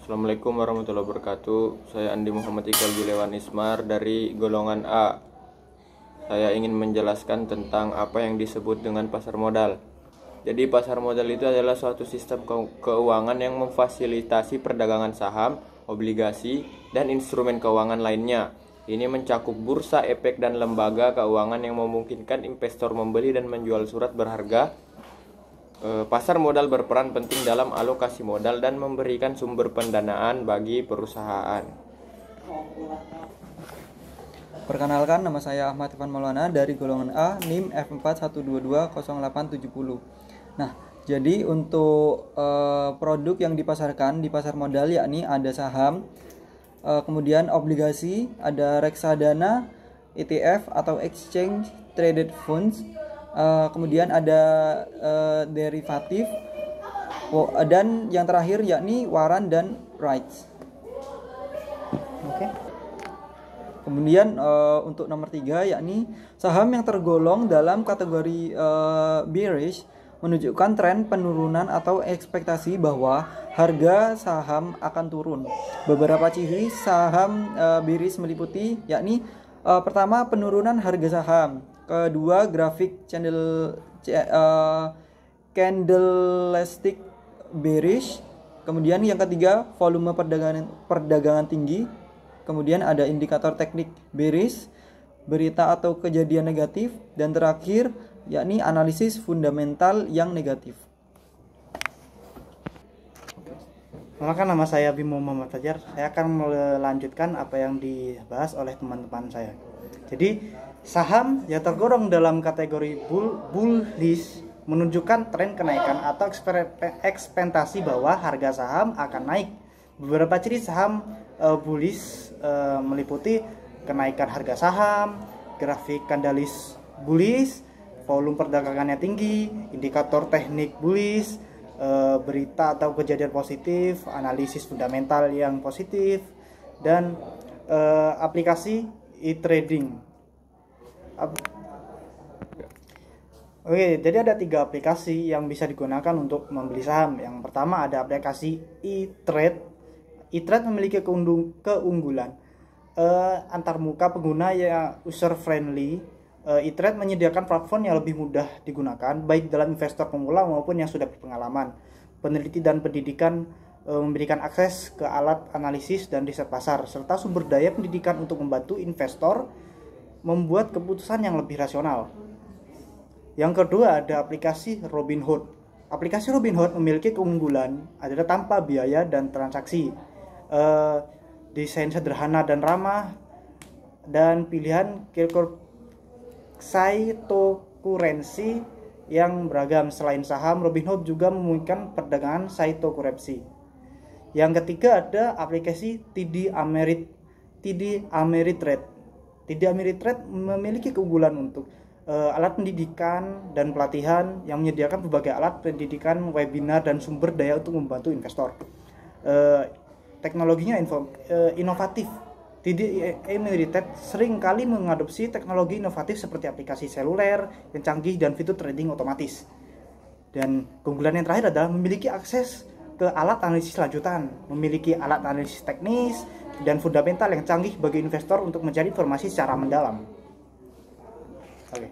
Assalamualaikum warahmatullahi wabarakatuh. Saya Andi Muhammad Iqbal Julewan Ismar dari golongan A. Saya ingin menjelaskan tentang apa yang disebut dengan pasar modal. Jadi pasar modal itu adalah suatu sistem keuangan yang memfasilitasi perdagangan saham, obligasi, dan instrumen keuangan lainnya. Ini mencakup bursa, efek, dan lembaga keuangan yang memungkinkan investor membeli dan menjual surat berharga. Pasar modal berperan penting dalam alokasi modal dan memberikan sumber pendanaan bagi perusahaan. Perkenalkan, nama saya Ahmad Irfan Maulana dari golongan A, NIM F41220870. Nah, jadi untuk produk yang dipasarkan di pasar modal yakni ada saham, kemudian obligasi, ada reksadana, ETF atau Exchange Traded Funds, kemudian ada derivatif, dan yang terakhir yakni waran dan rights. Oke. Kemudian untuk nomor 3 yakni saham yang tergolong dalam kategori bearish menunjukkan tren penurunan atau ekspektasi bahwa harga saham akan turun. Beberapa ciri saham bearish meliputi yakni pertama, penurunan harga saham. Kedua, grafik candlestick bearish. Kemudian yang ketiga, volume perdagangan tinggi. Kemudian ada indikator teknik bearish, berita atau kejadian negatif, dan terakhir yakni analisis fundamental yang negatif. Perkenalkan, nama saya Bimo Muhammad Fajar. Saya akan melanjutkan apa yang dibahas oleh teman-teman saya. Jadi, saham yang tergolong dalam kategori bullish menunjukkan tren kenaikan atau ekspektasi bahwa harga saham akan naik. Beberapa ciri saham bullish meliputi kenaikan harga saham, grafik candlestick bullish, volume perdagangannya tinggi, indikator teknik bullish, berita atau kejadian positif, analisis fundamental yang positif, dan aplikasi e-trading. Oke, jadi ada 3 aplikasi yang bisa digunakan untuk membeli saham. Yang pertama ada aplikasi e-trade. E-trade memiliki keunggulan antarmuka pengguna yang user friendly. E-trade menyediakan platform yang lebih mudah digunakan baik dalam investor pemula maupun yang sudah berpengalaman. Peneliti dan pendidikan memberikan akses ke alat analisis dan riset pasar serta sumber daya pendidikan untuk membantu investor membuat keputusan yang lebih rasional. Yang kedua ada aplikasi Robinhood. Aplikasi Robinhood memiliki keunggulan adalah tanpa biaya dan transaksi, desain sederhana dan ramah, dan pilihan cryptocurrency yang beragam. Selain saham, Robinhood juga memungkinkan perdagangan cryptocurrency. Yang ketiga ada aplikasi TD Ameritrade. TD Ameritrade memiliki keunggulan untuk alat pendidikan dan pelatihan yang menyediakan berbagai alat pendidikan, webinar, dan sumber daya untuk membantu investor. Teknologinya inovatif. TD Ameritrade sering kali mengadopsi teknologi inovatif seperti aplikasi seluler yang canggih dan fitur trading otomatis. Dan keunggulan yang terakhir adalah memiliki akses ke alat analisis lanjutan, memiliki alat analisis teknis dan fundamental yang canggih bagi investor untuk mencari informasi secara mendalam. Oke.